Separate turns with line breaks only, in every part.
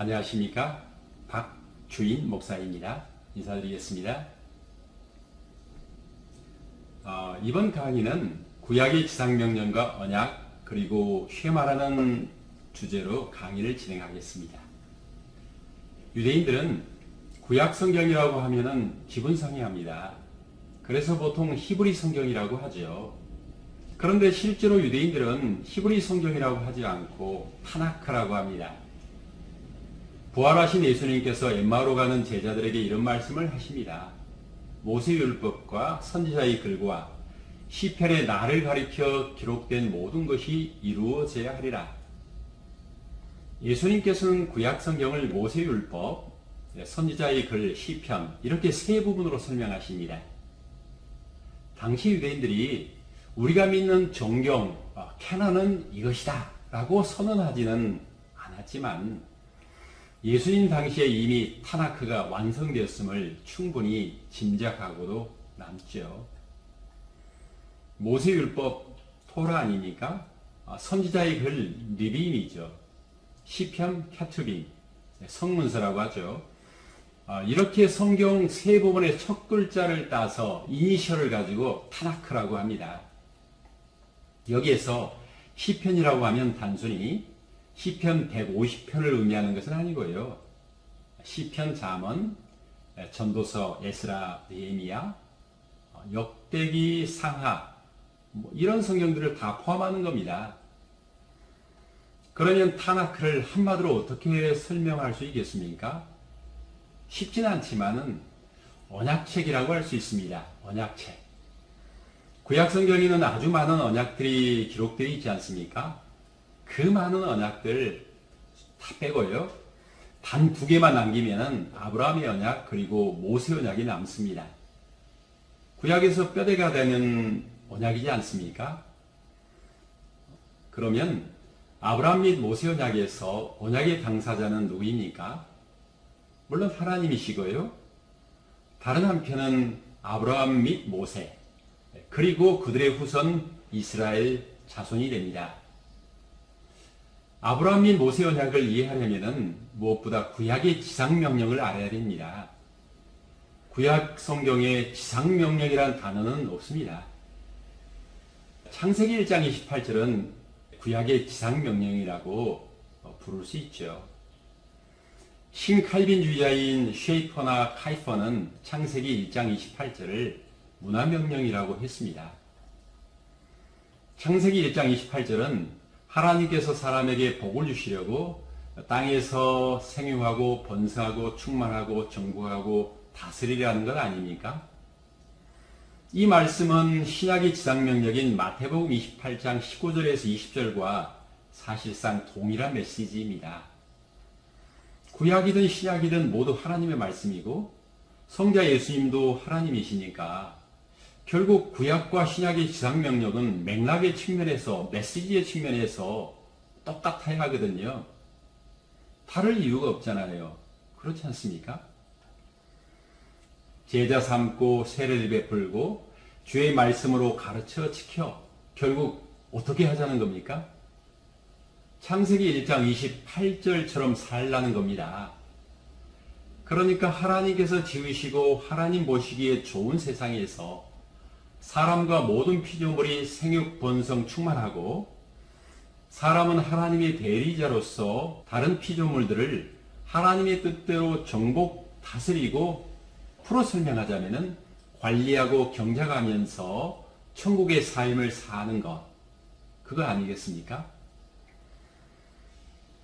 안녕하십니까? 박주인 목사입니다. 인사드리겠습니다. 이번 강의는 구약의 지상명령과 언약 그리고 쉐마라는 주제로 강의를 진행하겠습니다. 유대인들은 구약 성경이라고 하면은 기분 상해합니다. 그래서 보통 히브리 성경이라고 하죠. 그런데 실제로 유대인들은 히브리 성경이라고 하지 않고 타나크라고 합니다. 부활하신 예수님께서 엠마오로 가는 제자들에게 이런 말씀을 하십니다. 모세율법과 선지자의 글과 시편의 나를 가리켜 기록된 모든 것이 이루어져야 하리라. 예수님께서는 구약 성경을 모세율법, 선지자의 글, 시편 이렇게 세 부분으로 설명하십니다. 당시 유대인들이 우리가 믿는 정경, 캐논은 이것이다 라고 선언하지는 않았지만 예수님 당시에 이미 타나크가 완성되었음을 충분히 짐작하고도 남죠. 모세율법 토라 아닙니까? 선지자의 글 리빔이죠. 시편 캐투빔, 성문서라고 하죠. 이렇게 성경 세 부분의 첫 글자를 따서 이니셜을 가지고 타나크라고 합니다. 여기에서 시편이라고 하면 단순히 시편 150편을 의미하는 것은 아니고요. 시편, 잠언, 전도서, 에스라, 느헤미야, 역대기, 상하 이런 성경들을 다 포함하는 겁니다. 그러면 타나크를 한마디로 어떻게 설명할 수 있겠습니까? 쉽진 않지만은 언약책이라고 할 수 있습니다. 언약책. 구약 성경에는 아주 많은 언약들이 기록되어 있지 않습니까? 그 많은 언약들 다 빼고요. 단 두 개만 남기면은 아브라함의 언약 그리고 모세 언약이 남습니다. 구약에서 뼈대가 되는 언약이지 않습니까? 그러면 아브라함 및 모세 언약에서 언약의 당사자는 누구입니까? 물론 하나님이시고요. 다른 한편은 아브라함 및 모세 그리고 그들의 후손 이스라엘 자손이 됩니다. 아브라함 및 모세 언약을 이해하려면 무엇보다 구약의 지상명령을 알아야 됩니다. 구약 성경에 지상명령이란 단어는 없습니다. 창세기 1장 28절은 구약의 지상명령이라고 부를 수 있죠. 신칼빈주의자인 쉐이퍼나 카이퍼는 창세기 1장 28절을 문화명령이라고 했습니다. 창세기 1장 28절은 하나님께서 사람에게 복을 주시려고 땅에서 생육하고 번성하고 충만하고 정복하고 다스리라는 것 아닙니까? 이 말씀은 신약의 지상명령인 마태복음 28장 19절에서 20절과 사실상 동일한 메시지입니다. 구약이든 신약이든 모두 하나님의 말씀이고 성자 예수님도 하나님이시니까 결국 구약과 신약의 지상명령은 맥락의 측면에서 메시지의 측면에서 똑같아야 하거든요. 다를 이유가 없잖아요. 그렇지 않습니까? 제자 삼고 세례를 베풀고 주의 말씀으로 가르쳐 지켜 결국 어떻게 하자는 겁니까? 창세기 1장 28절처럼 살라는 겁니다. 그러니까 하나님께서 지으시고 하나님 보시기에 좋은 세상에서 사람과 모든 피조물이 생육, 번성, 충만하고 사람은 하나님의 대리자로서 다른 피조물들을 하나님의 뜻대로 정복, 다스리고 풀어 설명하자면 관리하고 경작하면서 천국의 삶을 사는 것, 그거 아니겠습니까?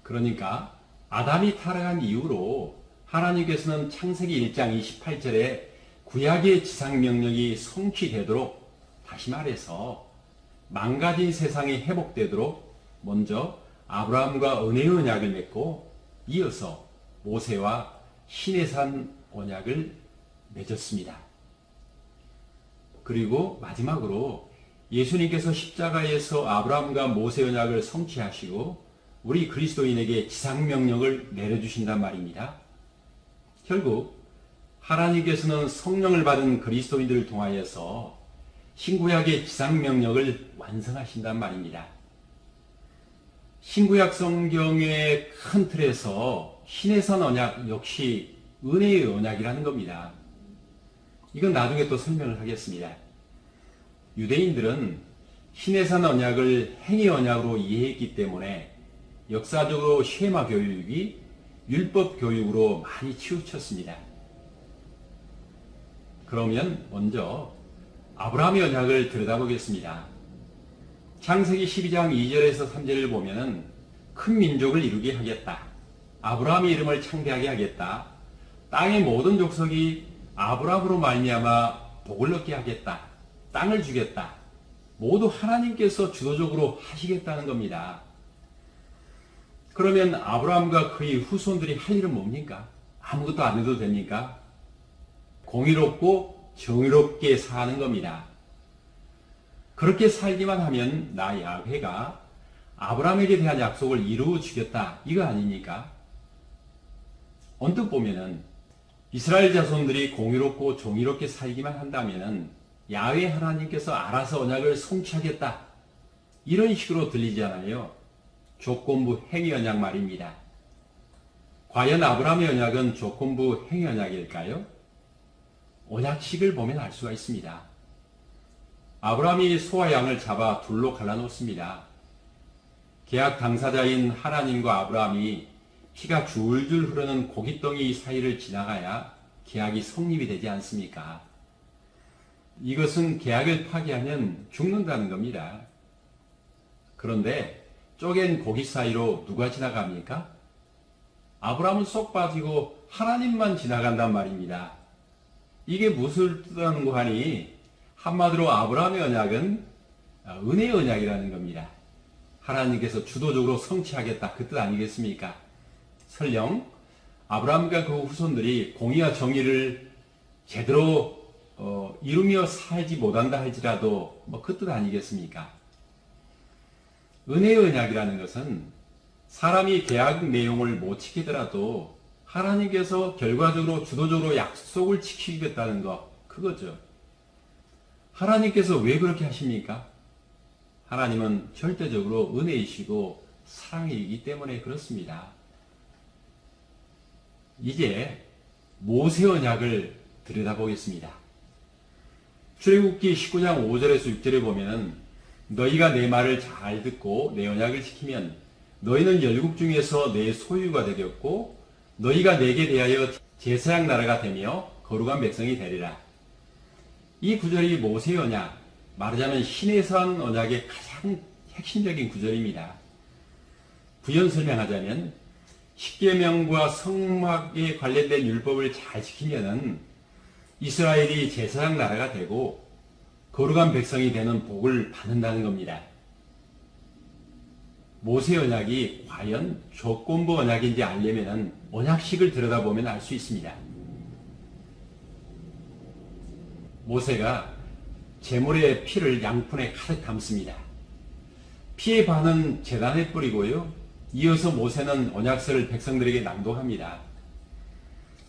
그러니까 아담이 타락한 이후로 하나님께서는 창세기 1장 28절에 구약의 지상명령이 성취되도록 다시 말해서 망가진 세상이 회복되도록 먼저 아브라함과 은혜의 언약을 맺고 이어서 모세와 시내산 언약을 맺었습니다. 그리고 마지막으로 예수님께서 십자가에서 아브라함과 모세 언약을 성취하시고 우리 그리스도인에게 지상명령을 내려주신단 말입니다. 결국 하나님께서는 성령을 받은 그리스도인들을 통하여서 신구약의 지상명령을 완성하신단 말입니다. 신구약 성경의 큰 틀에서 신에선 언약 역시 은혜의 언약이라는 겁니다. 이건 나중에 또 설명을 하겠습니다. 유대인들은 신에선 언약을 행위 언약으로 이해했기 때문에 역사적으로 쉐마 교육이 율법 교육으로 많이 치우쳤습니다. 그러면 먼저 아브라함의 언약을 들여다보겠습니다. 창세기 12장 2절에서 3절을 보면은 큰 민족을 이루게 하겠다. 아브라함의 이름을 창대하게 하겠다. 땅의 모든 족속이 아브라함으로 말미암아 복을 얻게 하겠다. 땅을 주겠다. 모두 하나님께서 주도적으로 하시겠다는 겁니다. 그러면 아브라함과 그의 후손들이 할 일은 뭡니까? 아무것도 안 해도 됩니까? 공의롭고 정의롭게 사는 겁니다. 그렇게 살기만 하면 나 야훼가 아브라함에게 대한 약속을 이루어 주겠다. 이거 아닙니까? 언뜻 보면은 이스라엘 자손들이 공의롭고 정의롭게 살기만 한다면은 야훼 하나님께서 알아서 언약을 성취하겠다. 이런 식으로 들리잖아요. 조건부 행위 언약 말입니다. 과연 아브라함의 언약은 조건부 행위 언약일까요? 언약식을 보면 알 수가 있습니다. 아브라함이 소와 양을 잡아 둘로 갈라놓습니다. 계약 당사자인 하나님과 아브라함이 피가 줄줄 흐르는 고깃덩이 사이를 지나가야 계약이 성립이 되지 않습니까? 이것은 계약을 파기하면 죽는다는 겁니다. 그런데 쪼갠 고기 사이로 누가 지나갑니까? 아브라함은 쏙 빠지고 하나님만 지나간단 말입니다. 이게 무엇을 뜻하는 거 하니 한마디로 아브라함의 언약은 은혜의 언약이라는 겁니다. 하나님께서 주도적으로 성취하겠다 그 뜻 아니겠습니까? 설령 아브라함과 그 후손들이 공의와 정의를 제대로 이루며 살지 못한다 할지라도 그 뜻 아니겠습니까? 은혜의 언약이라는 것은 사람이 계약 내용을 못 지키더라도 하나님께서 결과적으로 주도적으로 약속을 지키겠다는 것, 그거죠. 하나님께서 왜 그렇게 하십니까? 하나님은 절대적으로 은혜이시고 사랑이기 때문에 그렇습니다. 이제 모세 언약을 들여다보겠습니다. 출애굽기 19장 5절에서 6절에 보면은 너희가 내 말을 잘 듣고 내 언약을 지키면 너희는 열국 중에서 내 소유가 되겠고 너희가 내게 대하여 제사장 나라가 되며 거룩한 백성이 되리라. 이 구절이 모세의 언약, 말하자면 신에서 한 언약의 가장 핵심적인 구절입니다. 부연 설명하자면 십계명과 성막에 관련된 율법을 잘 지키면은 이스라엘이 제사장 나라가 되고 거룩한 백성이 되는 복을 받는다는 겁니다. 모세 언약이 과연 조건부 언약인지 알려면 언약식을 들여다보면 알 수 있습니다. 모세가 제물의 피를 양푼에 가득 담습니다. 피의 반은 제단에 뿌리고요. 이어서 모세는 언약서를 백성들에게 낭독합니다.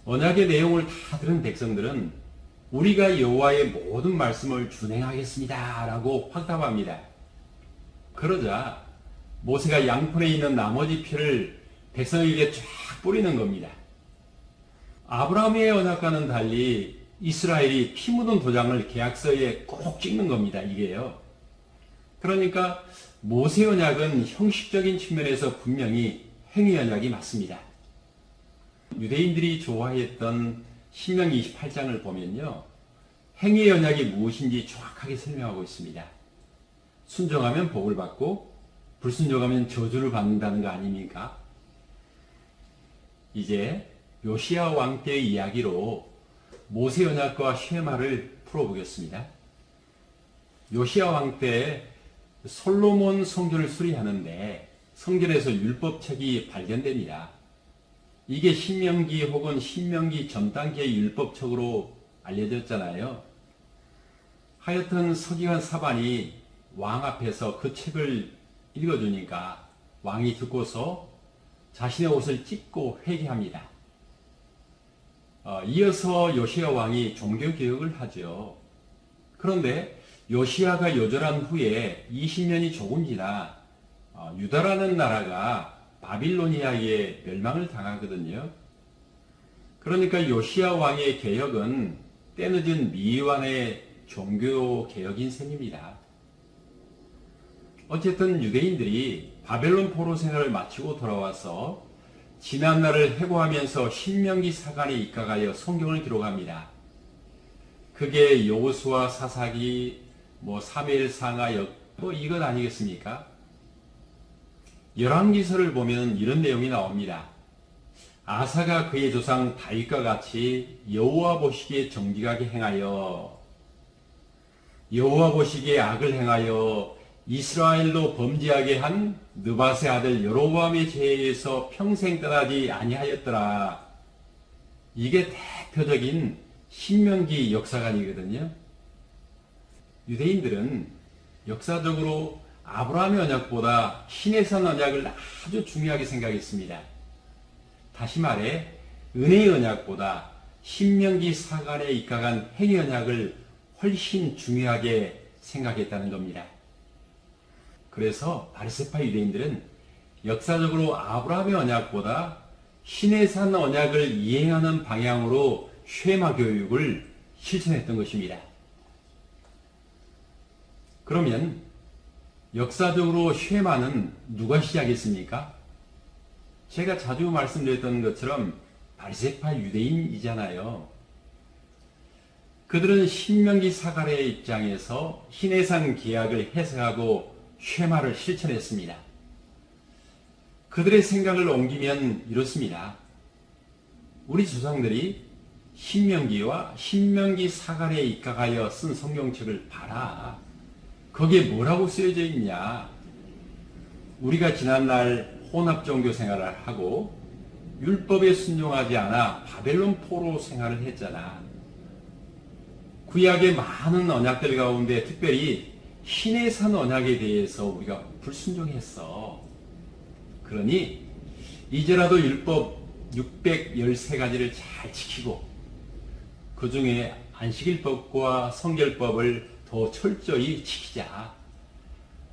언약의 내용을 다 들은 백성들은 우리가 여호와의 모든 말씀을 준행하겠습니다 라고 확답합니다. 그러자 모세가 양푼에 있는 나머지 피를 백성에게 쫙 뿌리는 겁니다. 아브라함의 언약과는 달리 이스라엘이 피 묻은 도장을 계약서에 꼭 찍는 겁니다. 이게요. 그러니까 모세 언약은 형식적인 측면에서 분명히 행위 언약이 맞습니다. 유대인들이 좋아했던 신명기 28장을 보면요. 행위 언약이 무엇인지 정확하게 설명하고 있습니다. 순종하면 복을 받고 불순종하면 저주를 받는다는 거 아닙니까? 이제 요시야 왕 때의 이야기로 모세 언약과 쉐마를 풀어보겠습니다. 요시야 왕 때 솔로몬 성전을 수리하는데 성전에서 율법책이 발견됩니다. 이게 신명기 혹은 신명기 전 단계의 율법책으로 알려졌잖아요. 하여튼 서기관 사반이 왕 앞에서 그 책을 읽어주니까 왕이 듣고서 자신의 옷을 찢고 회개합니다. 이어서 요시야 왕이 종교개혁을 하죠. 그런데 요시야가 요절한 후에 20년이 조금 지나 유다라는 나라가 바빌로니아에 멸망을 당하거든요. 그러니까 요시야 왕의 개혁은 때늦은 미완의 종교 개혁인 셈입니다. 어쨌든 유대인들이 바벨론 포로 생활을 마치고 돌아와서 지난날을 회고하면서 신명기 사관에 입각하여 성경을 기록합니다. 그게 여호수아 사사기, 사무엘상하 이것 아니겠습니까? 열왕기서를 보면 이런 내용이 나옵니다. 아사가 그의 조상 다윗과 같이 여호와 보시기에 정직하게 행하여 여호와 보시기에 악을 행하여 이스라엘로 범죄하게 한 느밧의 아들 여로보암의 죄에서 평생 떠나지 아니하였더라. 이게 대표적인 신명기 역사관이거든요. 유대인들은 역사적으로 아브라함의 언약보다 신의 산 언약을 아주 중요하게 생각했습니다. 다시 말해 은혜의 언약보다 신명기 사관에 입각한 행위 언약을 훨씬 중요하게 생각했다는 겁니다. 그래서 바리새파 유대인들은 역사적으로 아브라함의 언약보다 신의 산 언약을 이행하는 방향으로 쉐마 교육을 실천했던 것입니다. 그러면 역사적으로 쉐마는 누가 시작했습니까? 제가 자주 말씀드렸던 것처럼 바리새파 유대인이잖아요. 그들은 신명기 사관의 입장에서 신의 산 계약을 해석하고 쉐마를 실천했습니다. 그들의 생각을 옮기면 이렇습니다. 우리 조상들이 신명기와 신명기 사관에 입각하여 쓴 성경책을 봐라. 거기에 뭐라고 쓰여져 있냐? 우리가 지난날 혼합종교 생활을 하고 율법에 순종하지 않아 바벨론 포로 생활을 했잖아. 구약의 많은 언약들 가운데 특별히 신의 산 언약에 대해서 우리가 불순종했어. 그러니 이제라도 율법 613가지를 잘 지키고 그 중에 안식일법과 성결법을 더 철저히 지키자.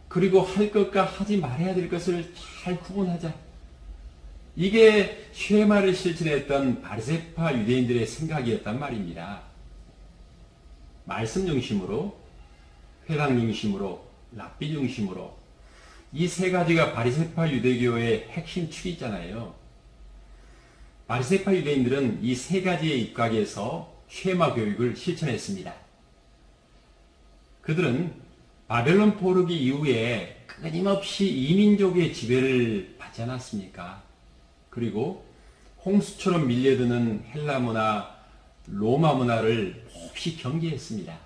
그리고 할 것과 하지 말아야 될 것을 잘 구분하자. 이게 쉐마를 실천했던 바리새파 유대인들의 생각이었단 말입니다. 말씀 중심으로, 회당 중심으로, 랍비 중심으로 이 세 가지가 바리새파 유대교의 핵심 축이잖아요. 바리새파 유대인들은 이 세 가지의 입각에서 쉐마 교육을 실천했습니다. 그들은 바벨론 포로기 이후에 끊임없이 이민족의 지배를 받지 않았습니까? 그리고 홍수처럼 밀려드는 헬라 문화, 로마 문화를 몹시 경계했습니다.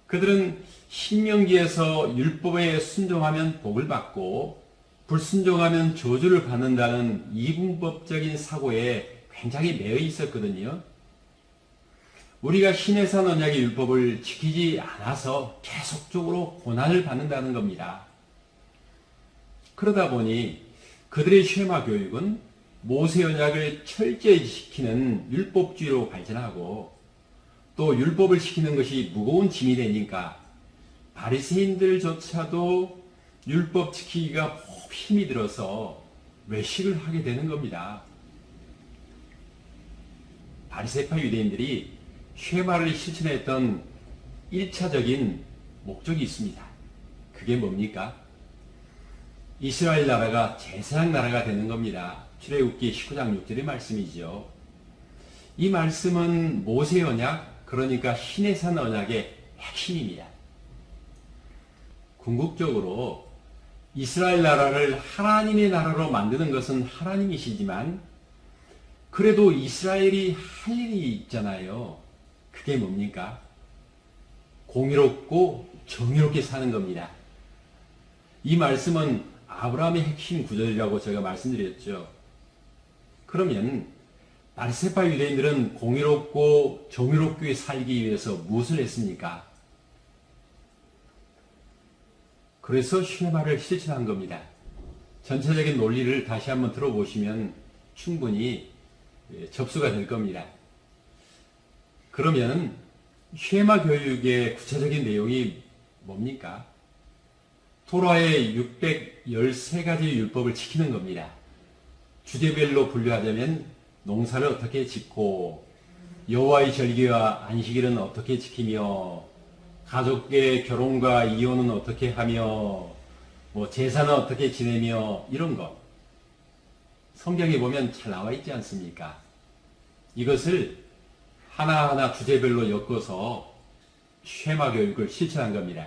그들은 신명기에서 율법에 순종하면 복을 받고 불순종하면 저주를 받는다는 이분법적인 사고에 굉장히 매여 있었거든요. 우리가 신의 산 언약의 율법을 지키지 않아서 계속적으로 고난을 받는다는 겁니다. 그러다 보니 그들의 쉐마 교육은 모세 언약을 철저히 지키는 율법주의로 발전하고 또 율법을 지키는 것이 무거운 짐이 되니까 바리새인들조차도 율법 지키기가 힘이 들어서 외식을 하게 되는 겁니다. 바리새파 유대인들이 쉐마를 실천했던 1차적인 목적이 있습니다. 그게 뭡니까? 이스라엘 나라가 제사장 나라가 되는 겁니다. 출애굽기 19장 6절의 말씀이죠. 이 말씀은 모세 언약, 그러니까 신의 산 언약의 핵심입니다. 궁극적으로 이스라엘 나라를 하나님의 나라로 만드는 것은 하나님이시지만 그래도 이스라엘이 할 일이 있잖아요. 그게 뭡니까? 공의롭고 정의롭게 사는 겁니다. 이 말씀은 아브라함의 핵심 구절이라고 제가 말씀드렸죠. 그러면 바리새파 유대인들은 공의롭고 정의롭게 살기 위해서 무엇을 했습니까? 그래서 쉐마를 실천한 겁니다. 전체적인 논리를 다시 한번 들어보시면 충분히 접수가 될 겁니다. 그러면 쉐마 교육의 구체적인 내용이 뭡니까? 토라의 613가지 율법을 지키는 겁니다. 주제별로 분류하자면 농사를 어떻게 짓고 여호와의 절기와 안식일은 어떻게 지키며 가족의 결혼과 이혼은 어떻게 하며 제사는 어떻게 지내며 이런 것 성경에 보면 잘 나와 있지 않습니까? 이것을 하나하나 주제별로 엮어서 쉐마 교육을 실천한 겁니다.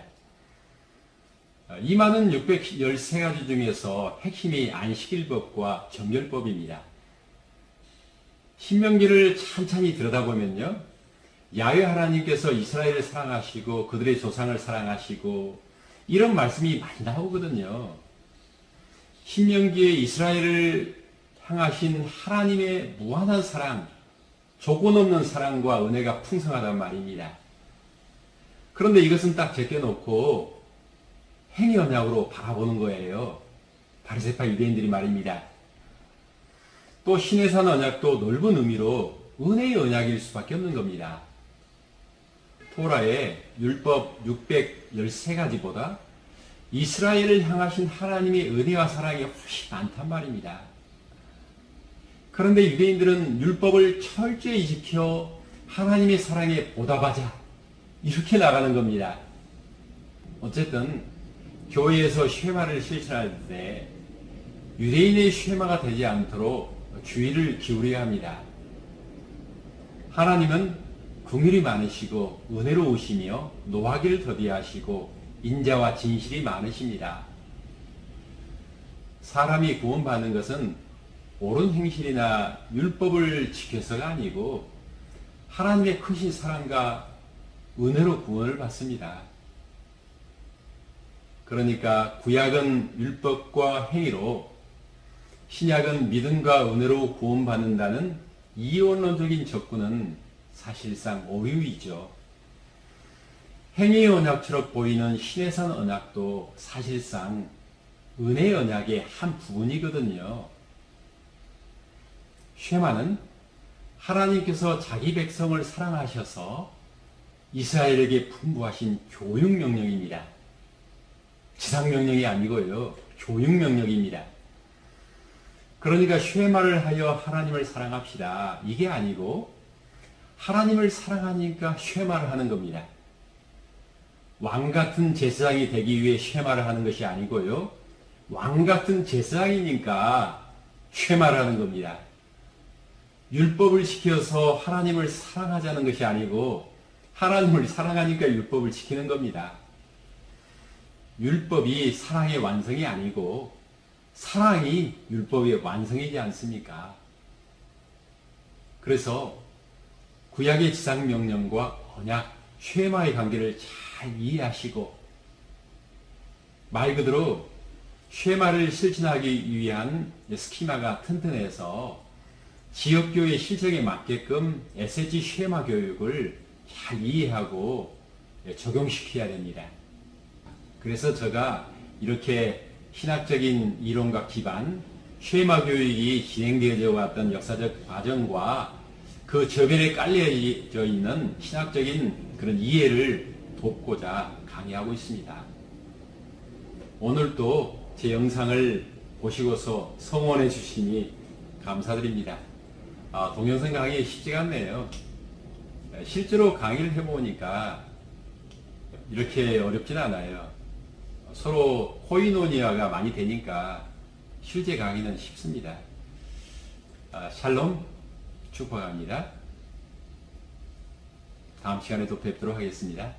이 많은 613가지 중에서 핵심이 안식일법과 정결법입니다. 신명기를 찬찬히 들여다보면요. 야훼 하나님께서 이스라엘을 사랑하시고 그들의 조상을 사랑하시고 이런 말씀이 많이 나오거든요. 신명기에 이스라엘을 향하신 하나님의 무한한 사랑, 조건 없는 사랑과 은혜가 풍성하단 말입니다. 그런데 이것은 딱 제껴놓고 행위 언약으로 바라보는 거예요. 바리새파 유대인들이 말입니다. 또 시내산 언약도 넓은 의미로 은혜의 언약일 수밖에 없는 겁니다. 토라의 율법 613가지보다 이스라엘을 향하신 하나님의 은혜와 사랑이 훨씬 많단 말입니다. 그런데 유대인들은 율법을 철저히 지켜 하나님의 사랑에 보답하자 이렇게 나가는 겁니다. 어쨌든 교회에서 쉐마를 실천할 때 유대인의 쉐마가 되지 않도록 주의를 기울여야 합니다. 하나님은 긍휼이 많으시고 은혜로우시며 노하기를 더디하시고 인자와 진실이 많으십니다. 사람이 구원받는 것은 옳은 행실이나 율법을 지켜서가 아니고 하나님의 크신 사랑과 은혜로 구원을 받습니다. 그러니까 구약은 율법과 행위로 신약은 믿음과 은혜로 구원받는다는 이원론적인 접근은 사실상 오류이죠. 행위의 언약처럼 보이는 신해산 언약도 사실상 은혜의 언약의 한 부분이거든요. 쉐마는 하나님께서 자기 백성을 사랑하셔서 이스라엘에게 분부하신 교육명령입니다. 지상명령이 아니고요. 교육명령입니다. 그러니까 쉐마를 하여 하나님을 사랑합시다. 이게 아니고 하나님을 사랑하니까 쉐마를 하는 겁니다. 왕같은 제사장이 되기 위해 쉐마를 하는 것이 아니고요. 왕같은 제사장이니까 쉐마를 하는 겁니다. 율법을 지켜서 하나님을 사랑하자는 것이 아니고 하나님을 사랑하니까 율법을 지키는 겁니다. 율법이 사랑의 완성이 아니고 사랑이 율법의 완성이지 않습니까? 그래서 구약의 지상명령과 언약, 쉐마의 관계를 잘 이해하시고 말 그대로 쉐마를 실천하기 위한 스키마가 튼튼해서 지역교회 실정에 맞게끔 SH 쉐마 교육을 잘 이해하고 적용시켜야 됩니다. 그래서 제가 이렇게 신학적인 이론과 기반, 쉐마 교육이 진행되어져 왔던 역사적 과정과 그 저변에 깔려져 있는 신학적인 그런 이해를 돕고자 강의하고 있습니다. 오늘도 제 영상을 보시고서 성원해 주시니 감사드립니다. 동영상 강의 쉽지가 않네요. 실제로 강의를 해보니까 이렇게 어렵진 않아요. 서로 코이노니아가 많이 되니까 실제 강의는 쉽습니다. 샬롬 축복합니다. 다음 시간에 또 뵙도록 하겠습니다.